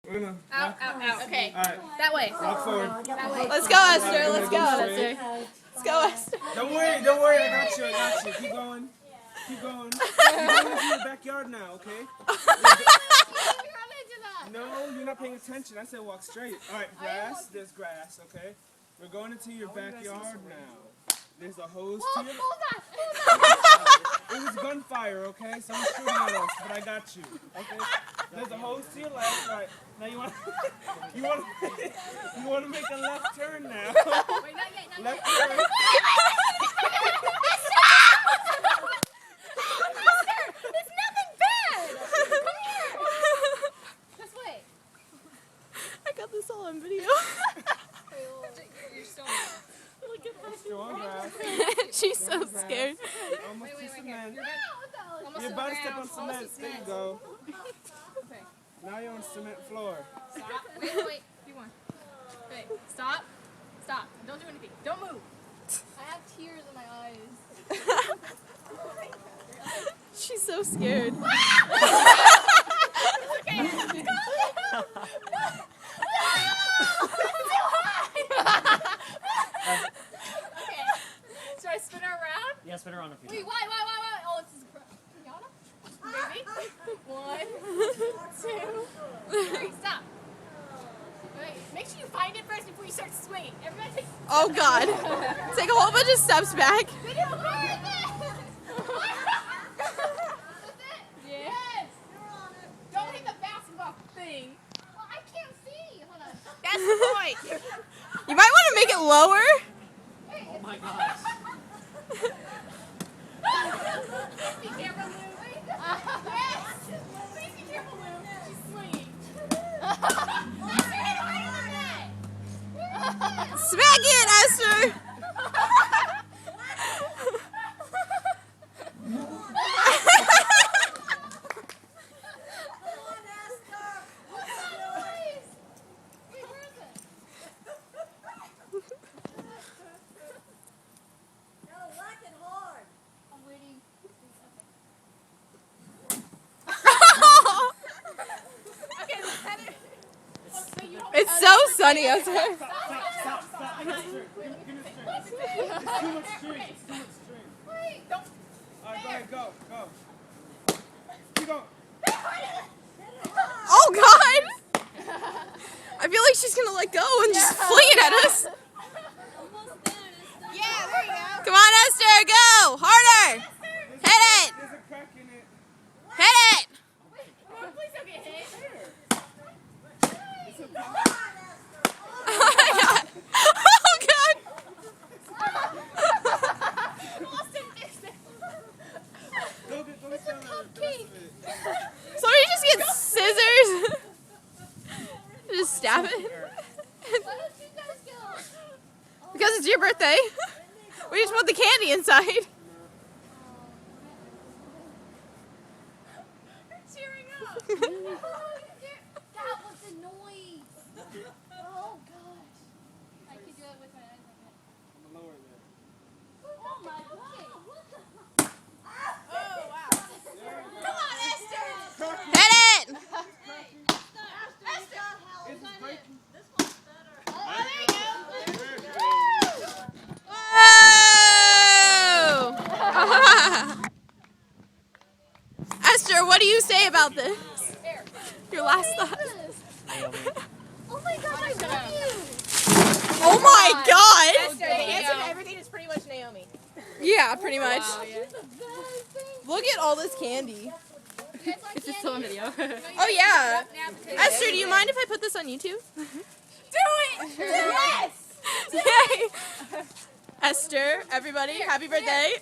We're gonna. Out. Okay. All right. That way. Walk forward. That way. Let's go, Esther. Let's go, Esther. Let's go, Esther. Don't worry. I got you. Keep going. You're going into your backyard now, okay? No, you're not paying attention. I said walk straight. All right, grass. There's grass, okay? We're going into your backyard now. There's a hose to your... It was gunfire, okay? Someone's shooting at us, but I got you, okay? There's a hose to your left, right? Now you want to make a left turn now. Wait, not yet. Left turn. It's nothing bad. Come here. This way. I got this all on video. You're so You're on grass. She's so scared. Almost to Wait, cement. almost You're to about the to step on ground. cement. There you go. Okay. Now you're on cement floor. Stop. Wait. You want. Okay. Stop. Don't do anything. Don't move. I have tears in my eyes. She's so scared. Okay. Okay. Should I spin her around? Yeah, spin her on if you Wait, why? Oh, it's Pinata? Maybe? 1, 2, 3, stop. Wait, make sure you find it first before you start swinging. Everybody take Oh, God. Take a whole bunch of steps back. video of it. Yes. Don't hit the basketball thing. Well, I can't see. Hold on. That's the point. You might want to make it lower. Oh my gosh. Be careful, Lou. Yes. Please be careful, Lou. She's swinging. Smack it, Esther. It's so sunny, Esther. Stop. Give me a string. It's too much string. Wait, don't. All right, go ahead. Go. Keep going. Oh, God. I feel like she's going to let go and just fling it at us. Yeah, there you go. Come on, Esther. Go. Harder. Hit it. There's a crack in it. Hit it. Wait, please don't get hit. Oh, my God. Oh, God. Lost in distance. Go get the rest of it. Somebody just get scissors. Just stab it. Why don't you guys go? Because it's your birthday. We just want the candy inside. Cheering up. That was the noise. Oh gosh. I can do it with my eyes open. Lower there. Oh my god. Oh wow. Come on, Esther. Hit it. Esther. It's breaking. Oh, there you go. Whoa! Esther, what do you say about this? Here. Your last thought. Oh my god, I love you. Oh my God! Esther, the answer to everything is pretty much Naomi. Yeah, pretty much. She's the best. Look at all this candy. Is this still on video? Oh yeah. Esther, do you mind if I put this on YouTube? Do it! Yes! Yay! Esther, everybody, happy birthday.